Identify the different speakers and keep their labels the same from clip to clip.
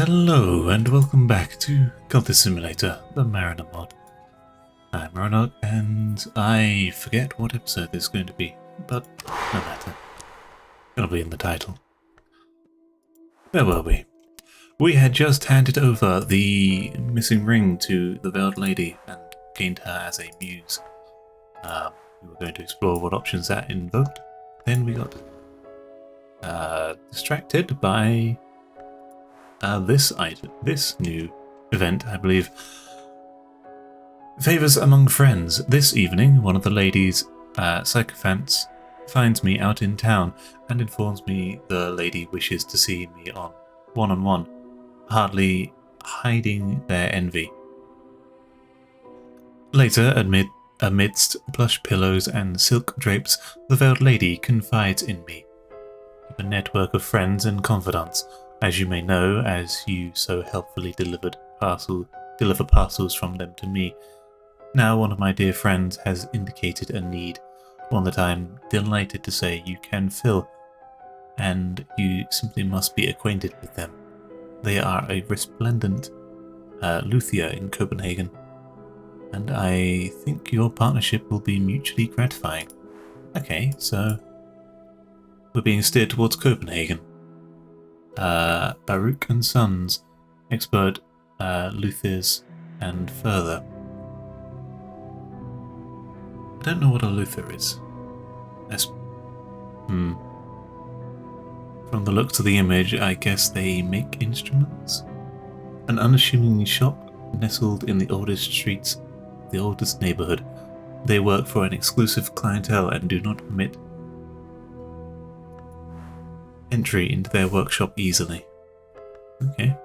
Speaker 1: Hello and welcome back to Cultist Simulator, the Mariner mod. I'm Roanoke and I forget what episode this is going to be, but no matter. It'll be in the title. Where were we? We had just handed over the missing ring to the Veiled Lady and gained her as a muse. We were going to explore what options that invoked. Then we got distracted by this new event, I believe. Favours among friends. This evening, one of the ladies' sycophants finds me out in town and informs me the lady wishes to see me on one-on-one, hardly hiding their envy. Later, amidst plush pillows and silk drapes, the veiled lady confides in me. A network of friends and confidants, as you may know, as you so helpfully deliver parcels from them to me. Now one of my dear friends has indicated a need, one that I'm delighted to say you can fill, and you simply must be acquainted with them. They are a resplendent luthier in Copenhagen, and I think your partnership will be mutually gratifying. Okay, so we're being steered towards Copenhagen. Baruch and Sons, expert luthiers, and further. I don't know what a luthier is. From the looks of the image, I guess they make instruments? An unassuming shop nestled in the oldest streets, the oldest neighborhood. They work for an exclusive clientele and do not permit entry into their workshop easily. Okay.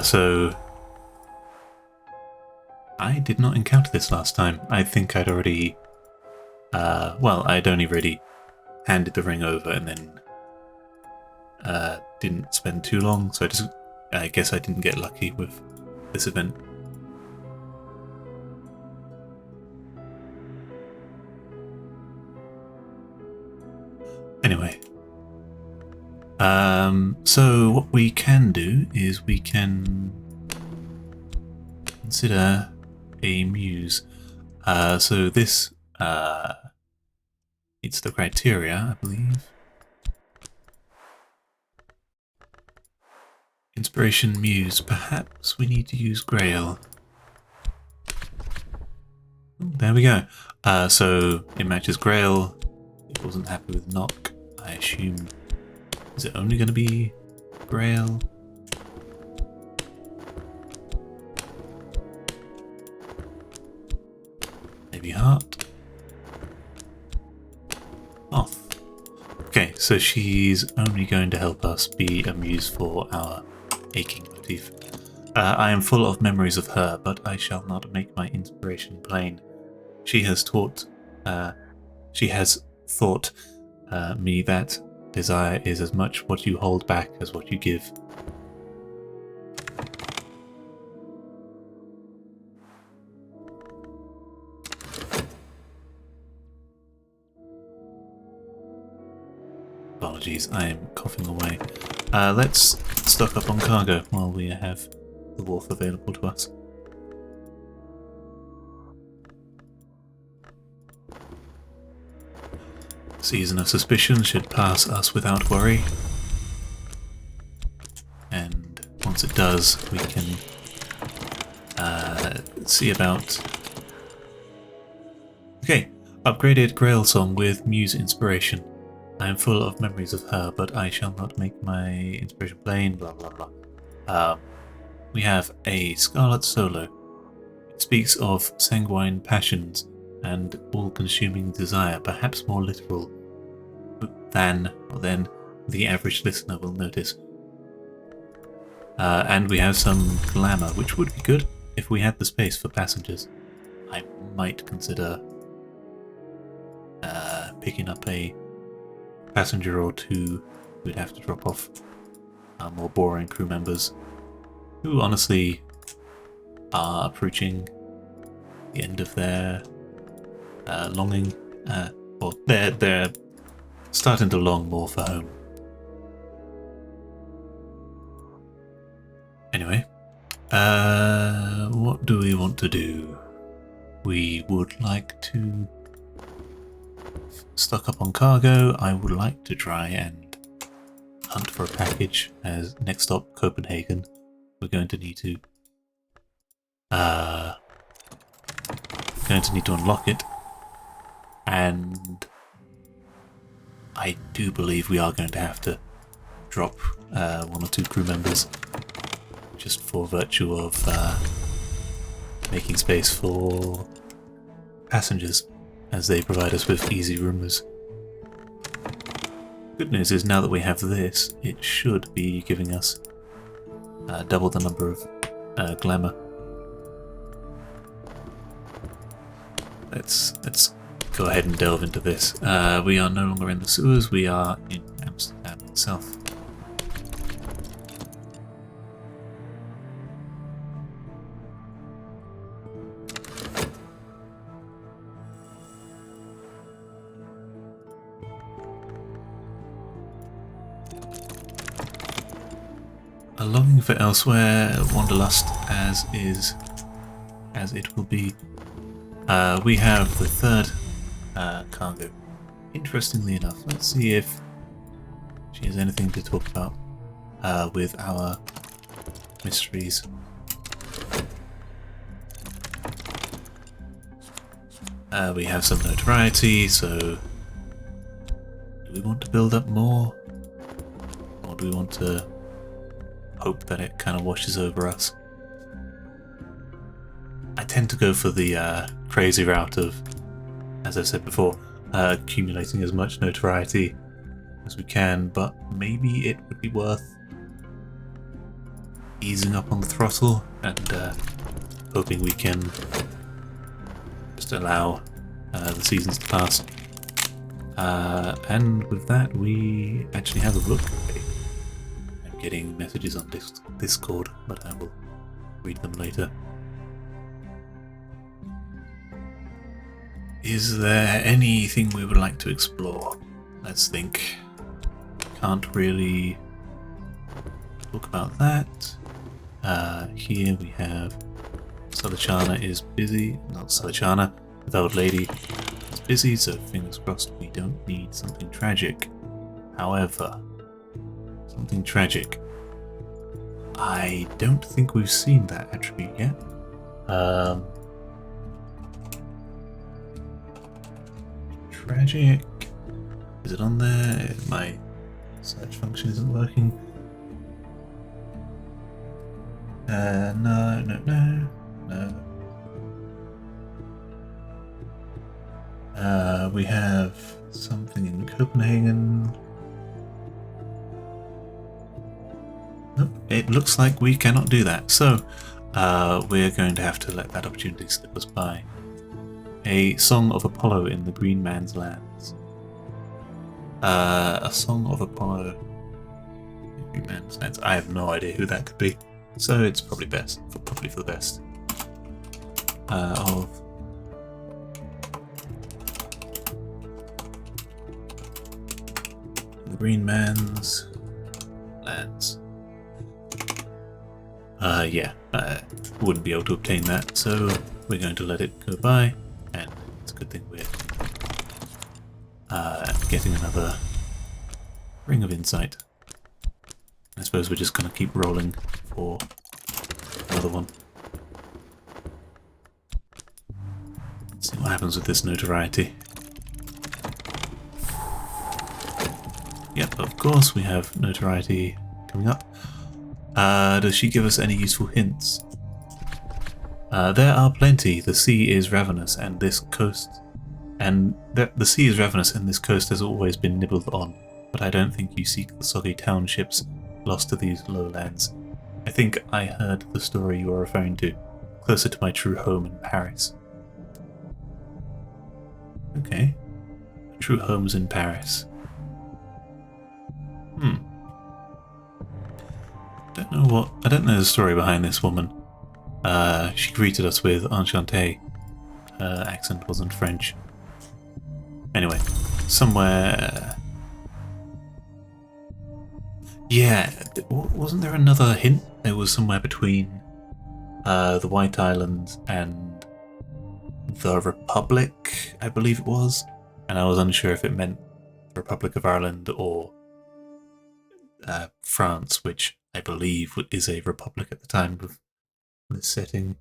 Speaker 1: So I did not encounter this last time. I think I'd already I'd only really handed the ring over and then didn't spend too long, so I guess I didn't get lucky with this event. Anyway, so what we can do is we can consider a muse. So this meets the criteria, I believe. Inspiration muse. Perhaps we need to use Grail. There we go. So it matches Grail. It wasn't happy with Knock. I assume. Is it only going to be Grail? Maybe Heart? Off. Okay, so she's only going to help us be a muse for our aching motif. I am full of memories of her, but I shall not make my inspiration plain. She has thought me that desire is as much what you hold back as what you give. Apologies, I am coughing away. Let's stock up on cargo while we have the wharf available to us. Season of suspicion should pass us without worry. And once it does, we can see about... Okay, upgraded Grail song with Muse inspiration. I am full of memories of her, but I shall not make my inspiration plain, blah blah blah. We have a Scarlet Solo. It speaks of sanguine passions and all-consuming desire, perhaps more literal than the average listener will notice. And we have some glamour, which would be good if we had the space for passengers. I might consider picking up a passenger or two. We'd have to drop off more boring crew members who honestly are approaching the end of their longing, or they're starting to long more for home. Anyway, what do we want to do? We would like to stock up on cargo. I would like to try and hunt for a package as next stop Copenhagen. We're going to need to unlock it, and I do believe we are going to have to drop 1 or 2 crew members just for virtue of making space for passengers, as they provide us with easy roomers. Good news is, now that we have this, it should be giving us double the number of glamour. Let's go ahead and delve into this. We are no longer in the sewers, we are in Amsterdam itself. A longing for elsewhere, wanderlust as it will be. We have the third cargo. Interestingly enough, let's see if she has anything to talk about with our mysteries. We have some notoriety, so do we want to build up more? Or do we want to hope that it kind of washes over us? I tend to go for the crazy route of, as I said before, accumulating as much notoriety as we can, but maybe it would be worth easing up on the throttle and hoping we can just allow the seasons to pass. And with that, we actually have a book. I'm getting messages on Discord, but I will read them later. Is there anything we would like to explore? Let's think. Can't really talk about that. Here we have Salachana is busy. Not Salachana, the old lady is busy, so fingers crossed we don't need something tragic. However, something tragic. I don't think we've seen that attribute yet. Tragic. Is it on there? My search function isn't working. No. We have something in Copenhagen. Nope, it looks like we cannot do that. So, we're going to have to let that opportunity slip us by. A Song of Apollo in the Green Man's Lands. A Song of Apollo in the Green Man's Lands. I have no idea who that could be, so it's probably probably for the best. Of the Green Man's Lands. Wouldn't be able to obtain that, so we're going to let it go by. And it's a good thing we're getting another Ring of Insight. I suppose we're just going to keep rolling for another one. Let's see what happens with this notoriety. Yep, of course we have notoriety coming up. Does she give us any useful hints? There are plenty. The sea is ravenous, and this coast, the sea is ravenous, and this coast has always been nibbled on. But I don't think you seek the soggy townships lost to these lowlands. I think I heard the story you are referring to, closer to my true home in Paris. Okay, true home's in Paris. I don't know the story behind this woman. She greeted us with enchanté. Her accent wasn't French. Anyway, somewhere... Yeah, wasn't there another hint? It was somewhere between the White Islands and the Republic, I believe it was. And I was unsure if it meant the Republic of Ireland or France, which I believe is a republic at the time of this setting.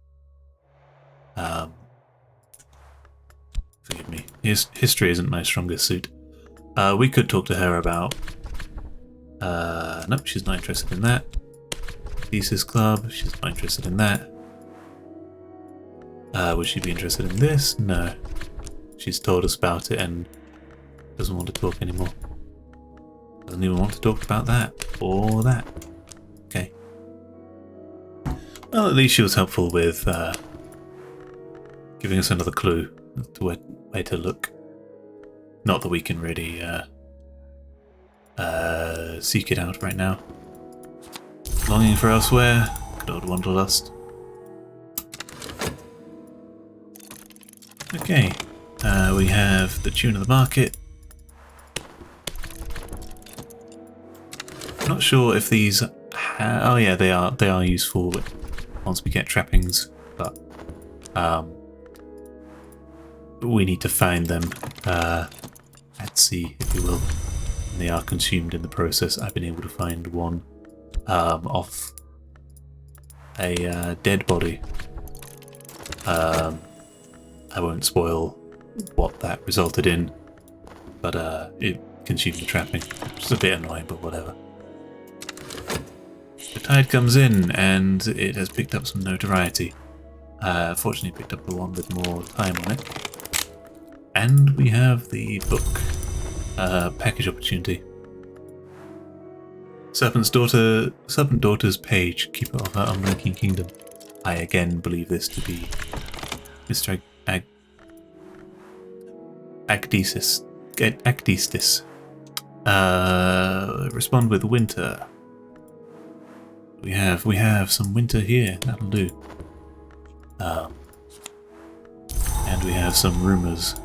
Speaker 1: Forgive me. History isn't my strongest suit. We could talk to her about... nope, she's not interested in that. Thesis Club, she's not interested in that. Would she be interested in this? No. She's told us about it and doesn't want to talk anymore. Doesn't even want to talk about that or that. Okay. Well, at least she was helpful with giving us another clue to where to look. Not that we can really seek it out right now. Longing for elsewhere. Good old wanderlust. Okay. We have the tune of the market. I'm not sure if these... oh yeah, they are useful once we get trappings, but we need to find them at sea, if you will. And they are consumed in the process. I've been able to find one off a dead body. I won't spoil what that resulted in, but it consumed the trapping. Which is a bit annoying, but whatever. The tide comes in and it has picked up some notoriety. Fortunately picked up the one with more time on it. And we have the book package opportunity. Serpent Daughter's page, keeper of her unblinking kingdom. I again believe this to be Mr. Agdistis. Respond with winter. We have some winter here. That'll do. And we have some rumors.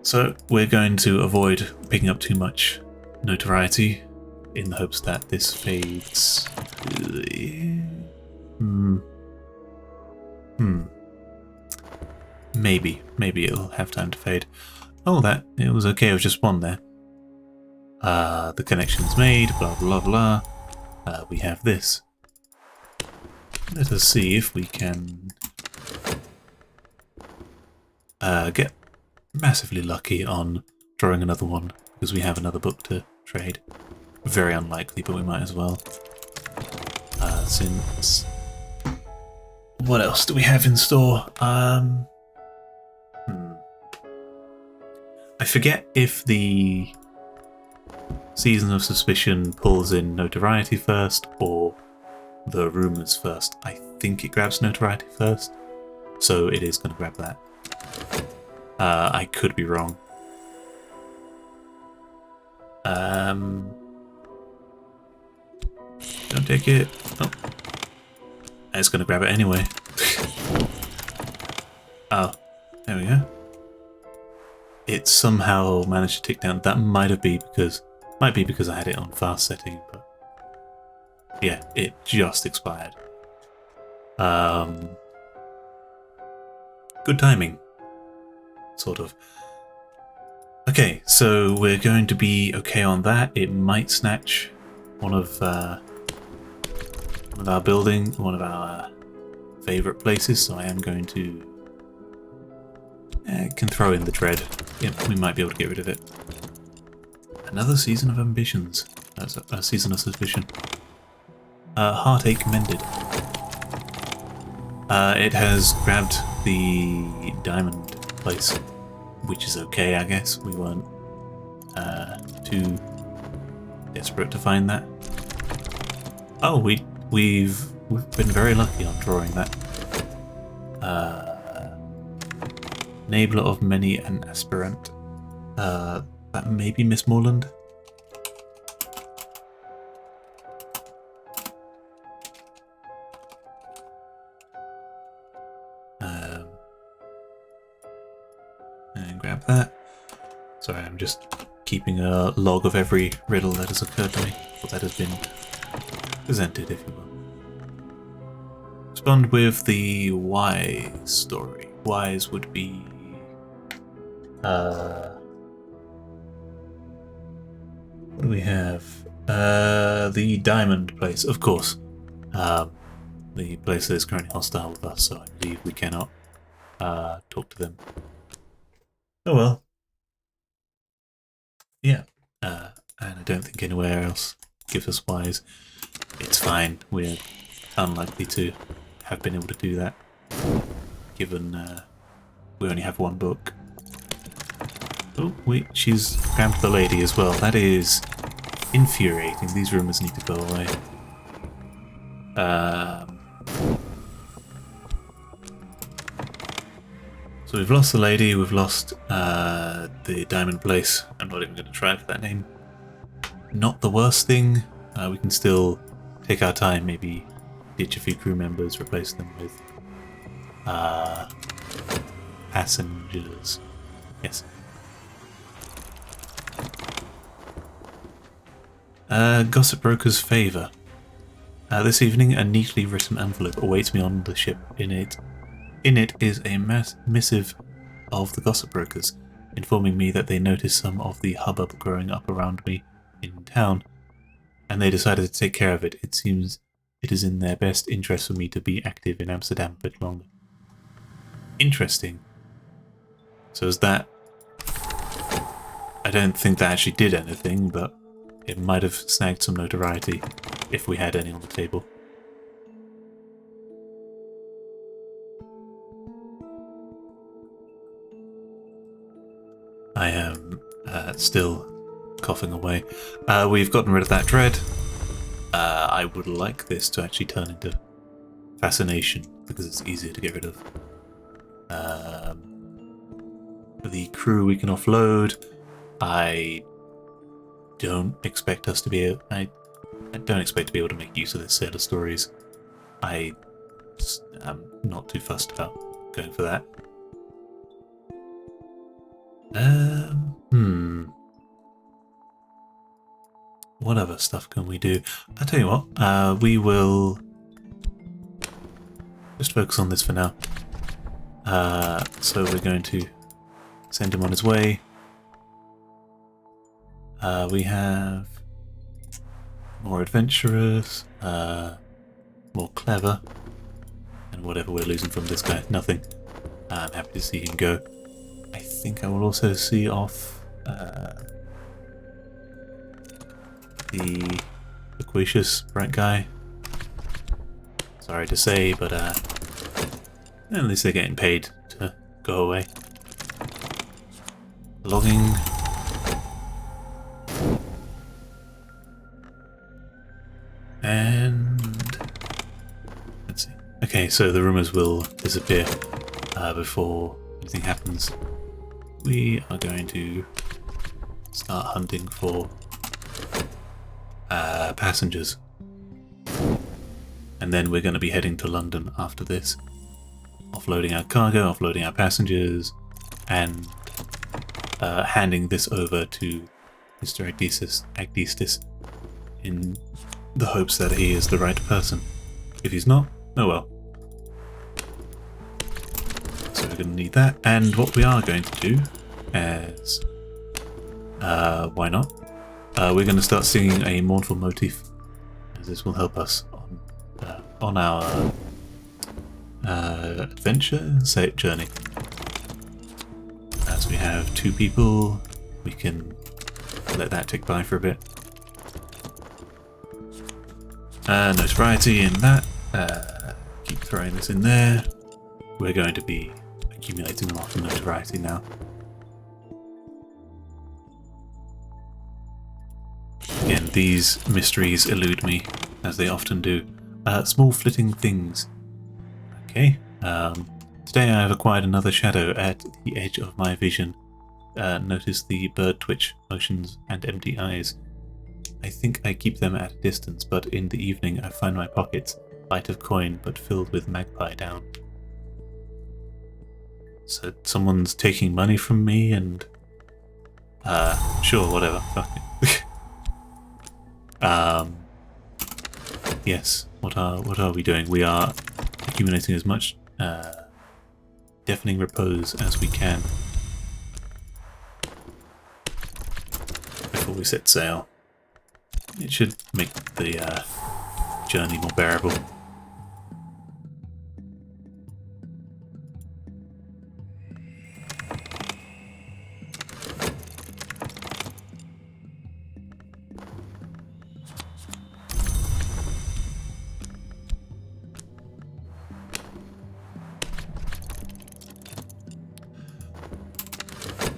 Speaker 1: So we're going to avoid picking up too much notoriety in the hopes that this fades. Maybe it'll have time to fade. Oh, it was okay. It was just one there. The connection's made. Blah blah blah. We have this. Let us see if we can get massively lucky on drawing another one, because we have another book to trade. Very unlikely, but we might as well. Since... What else do we have in store? I forget if the Season of Suspicion pulls in notoriety first, or the rumours first. I think it grabs notoriety first, so it is going to grab that. I could be wrong. Don't take it. Oh. It's going to grab it anyway. Oh, there we go. It somehow managed to tick down. That might be because I had it on fast setting, but yeah, it just expired. Good timing, sort of. Okay, so we're going to be okay on that. It might snatch one of our favourite places, so I am going to can throw in the dread. Yep, we might be able to get rid of it. Another season of ambitions. That's a season of suspicion. Heartache mended. It has grabbed the diamond place, which is okay, I guess. We weren't too desperate to find that. Oh, we've been very lucky on drawing that. Enabler of many an aspirant. That may be Miss Morland. And grab that. Sorry, I'm just keeping a log of every riddle that has occurred to me, or that has been presented, if you will. Respond with the Wise story. Wise would be... what do we have? The Diamond place, of course. The place that is currently hostile with us, so I believe we cannot talk to them. Oh well. Yeah. And I don't think anywhere else gives us Wise. It's fine. We're unlikely to have been able to do that, given we only have one book. Oh, wait, she's grabbed the lady as well. That is infuriating. These rumors need to go away. So we've lost the lady, we've lost the Diamond Place. I'm not even going to try for that name. Not the worst thing. We can still take our time, maybe ditch a few crew members, replace them with passengers. Yes. Gossip Broker's favour. This evening, a neatly written envelope awaits me on the ship. In it is a missive of the Gossip Brokers, informing me that they noticed some of the hubbub growing up around me in town, and they decided to take care of it. It seems it is in their best interest for me to be active in Amsterdam a bit longer. Interesting. So is that... I don't think that actually did anything, but it might have snagged some notoriety if we had any on the table. I am still coughing away. We've gotten rid of that dread. I would like this to actually turn into fascination, because it's easier to get rid of. The crew we can offload. I don't expect us to be able... I don't expect to be able to make use of this set of stories. I am not too fussed about going for that. What other stuff can we do? I'll tell you what, we will just focus on this for now. So we're going to send him on his way. We have more adventurous, more clever, and whatever we're losing from this guy, nothing. I'm happy to see him go. I think I will also see off the loquacious bright guy. Sorry to say, but at least they're getting paid to go away. Logging. And let's see. Okay, so the rumors will disappear before anything happens. We are going to start hunting for passengers, and then we're going to be heading to London after this, offloading our cargo, offloading our passengers, and handing this over to Mr. Agdistis in the hopes that he is the right person. If he's not, oh well. So we're going to need that, and what we are going to do is, why not? We're going to start singing a mournful motif, as this will help us on our adventure, journey. As we have two people, we can let that tick by for a bit. Notoriety in that. Keep throwing this in there. We're going to be accumulating a lot of notoriety now. Again, these mysteries elude me, as they often do. Small flitting things. Okay. Today I have acquired another shadow at the edge of my vision. Notice the bird twitch motions and empty eyes. I think I keep them at a distance, but in the evening I find my pockets light of coin but filled with magpie down. So someone's taking money from me and Sure, whatever. Fuck it. Yes. What are we doing? We are accumulating as much deafening repose as we can before we set sail. It should make the journey more bearable.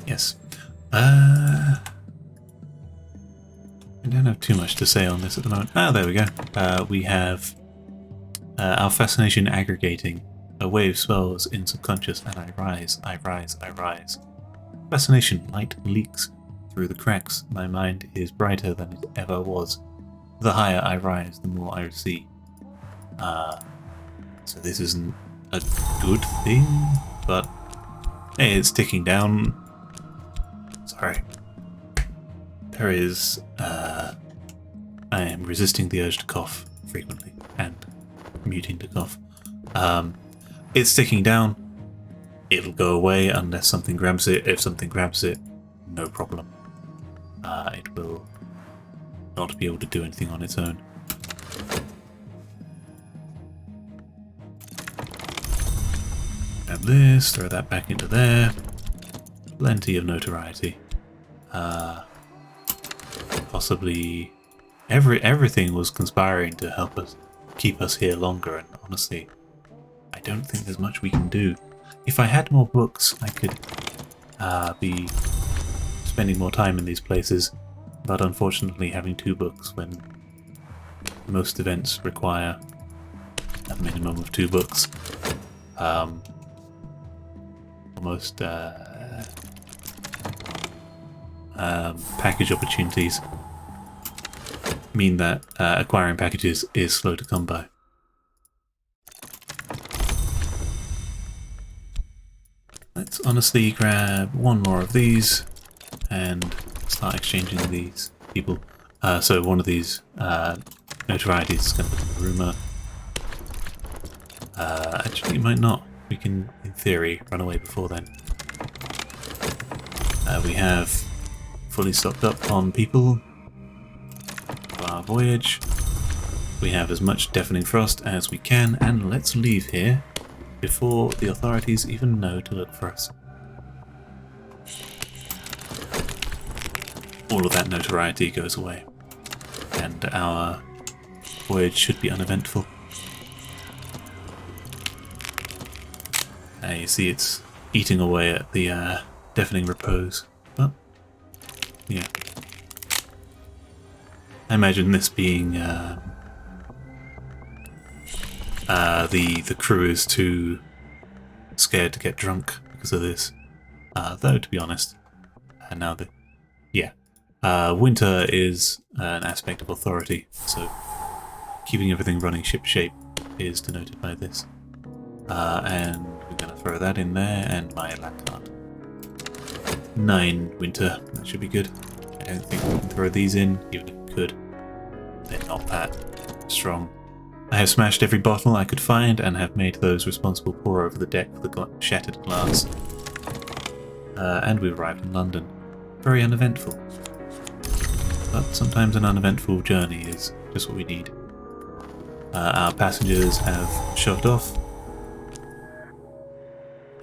Speaker 1: Yes. I don't have too much to say on this at the moment. Ah, there we go. We have our fascination aggregating. A wave swells in subconscious, and I rise, I rise, I rise. Fascination light leaks through the cracks. My mind is brighter than it ever was. The higher I rise, the more I see. So this isn't a good thing, but hey, it's ticking down. Sorry. There is, I am resisting the urge to cough frequently, and muting to cough. It's ticking down. It'll go away unless something grabs it. If something grabs it, no problem. It will not be able to do anything on its own. Grab this, throw that back into there. Plenty of notoriety. Possibly everything was conspiring to help us keep us here longer, and honestly, I don't think there's much we can do. If I had more books, I could be spending more time in these places, but unfortunately having 2 books when most events require a minimum of 2 books, almost package opportunities mean that acquiring packages is slow to come by. Let's honestly grab 1 more of these and start exchanging these people. So one of these notorieties is going to become a rumour. Actually, it might not. We can, in theory, run away before then. We have fully stocked up on people for our voyage. We have as much deafening frost as we can, and let's leave here before the authorities even know to look for us. All of that notoriety goes away, and our voyage should be uneventful. You see it's eating away at the deafening repose, but yeah. I imagine this being the crew is too scared to get drunk because of this. Though, to be honest, now that winter is an aspect of authority, so keeping everything running shipshape is denoted by this. And we're going to throw that in there, and my lap card. 9 winter, that should be good. I don't think we can throw these in, even if we could. They're not that strong. I have smashed every bottle I could find and have made those responsible pour over the deck for the shattered glass. And we arrived in London. Very uneventful. But sometimes an uneventful journey is just what we need. Our passengers have shoved off.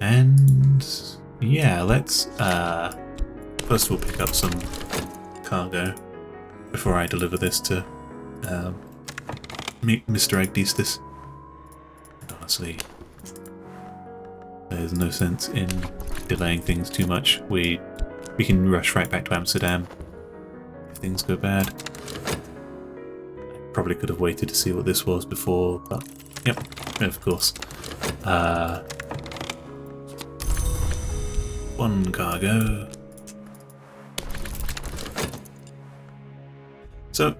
Speaker 1: And yeah, let's first of all pick up some cargo before I deliver this to Mr. Cultist. And honestly, there's no sense in delaying things too much. We can rush right back to Amsterdam if things go bad. I probably could have waited to see what this was before, but yep, of course. 1 cargo. So,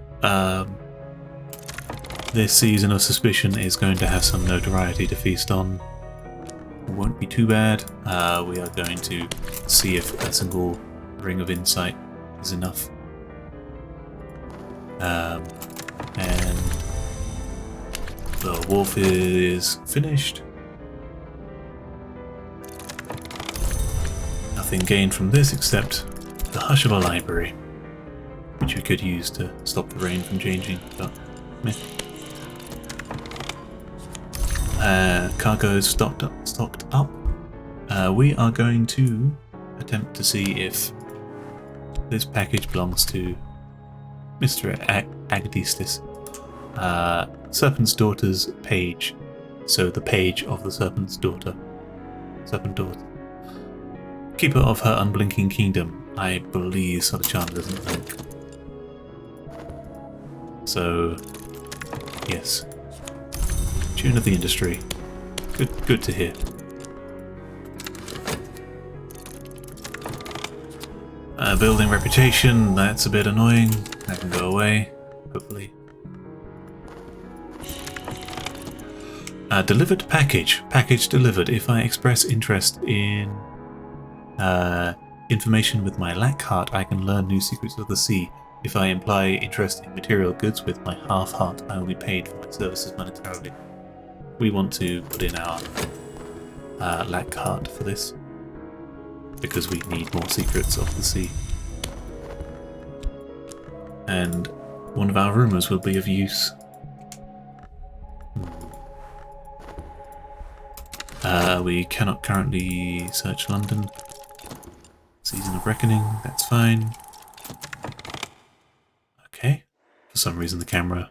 Speaker 1: this season of suspicion is going to have some notoriety to feast on. It won't be too bad. We are going to see if a single ring of insight is enough. And the wharf is finished. Nothing gained from this except the hush of a library, which we could use to stop the rain from changing, but meh. Cargo is stocked up. We are going to attempt to see if this package belongs to Mr. Agdistis, Serpent's daughter's page. So the page of the Serpent's daughter. Serpent daughter. Keeper of her unblinking kingdom. I believe Solichan doesn't blink. So, yes. Tune of the industry. Good to hear. Building reputation, that's a bit annoying. That can go away, hopefully. Delivered package. Package delivered. If I express interest in information with my lack heart, I can learn new secrets of the sea. If I imply interest in material goods with my half heart, I will be paid for my services monetarily. We want to put in our lack heart for this, because we need more secrets of the sea. And one of our rumours will be of use. We cannot currently search London. Season of Reckoning, that's fine. Okay. For some reason the camera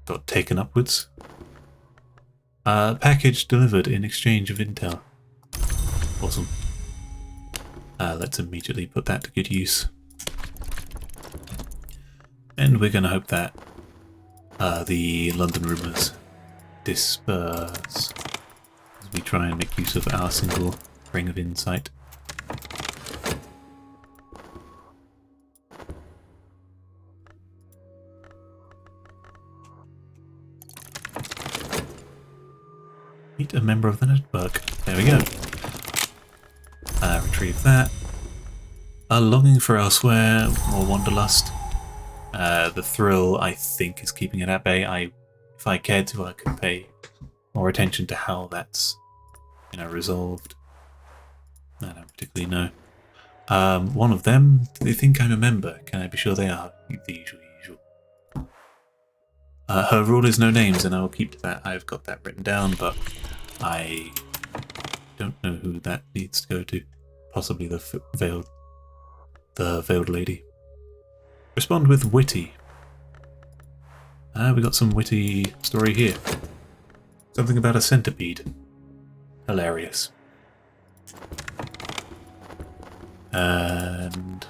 Speaker 1: got taken upwards. Package delivered in exchange of intel. Awesome. Let's immediately put that to good use. And we're going to hope that the London rumours disperse as we try and make use of our single ring of insight. Meet a member of the network. There we go. Retrieve that. A longing for elsewhere, more wanderlust. The thrill, I think, is keeping it at bay. If I cared to, I could pay more attention to how that's, resolved. I don't particularly know. One of them, they think I'm a member. Can I be sure they are? The usual. Her rule is no names, and I will keep to that. I've got that written down, but I don't know who that needs to go to. Possibly the veiled lady. Respond with witty. We got some witty story here. Something about a centipede. Hilarious. And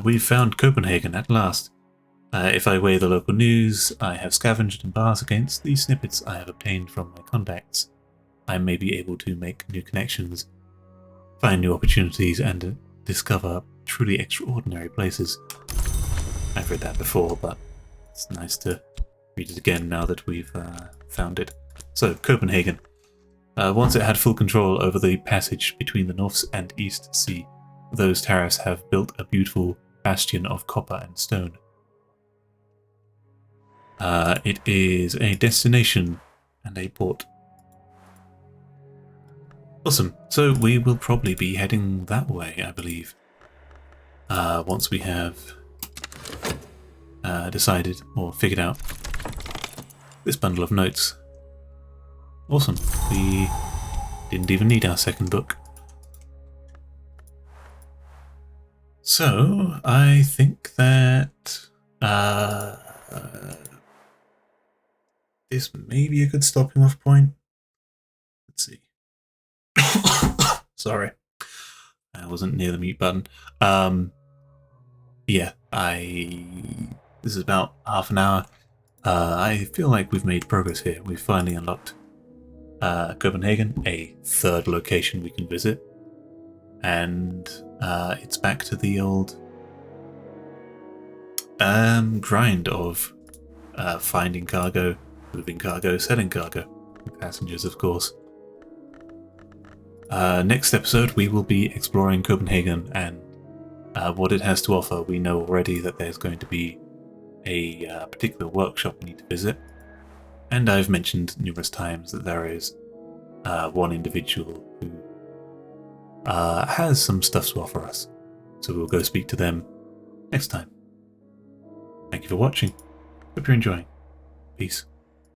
Speaker 1: we've found Copenhagen at last. If I weigh the local news I have scavenged and bars against the snippets I have obtained from my contacts, I may be able to make new connections, find new opportunities, and discover truly extraordinary places. I've read that before, but it's nice to read it again now that we've found it. So, Copenhagen. Once it had full control over the passage between the North and East Sea, those tariffs have built a beautiful bastion of copper and stone. It is a destination and a port. Awesome. So we will probably be heading that way, I believe. Once we have decided or figured out this bundle of notes. Awesome. We didn't even need our second book. So I think that this may be a good stopping off point. Let's see. Sorry, I wasn't near the mute button. Yeah, this is about half an hour. I feel like we've made progress here. We've finally unlocked Copenhagen, a third location we can visit, and it's back to the old grind of finding cargo, moving cargo, selling cargo, passengers, of course. Next episode, we will be exploring Copenhagen and what it has to offer. We know already that there's going to be a particular workshop we need to visit, and I've mentioned numerous times that there is one individual who has some stuff to offer us, so we'll go speak to them next time. Thank you for watching. Hope you're enjoying. Peace.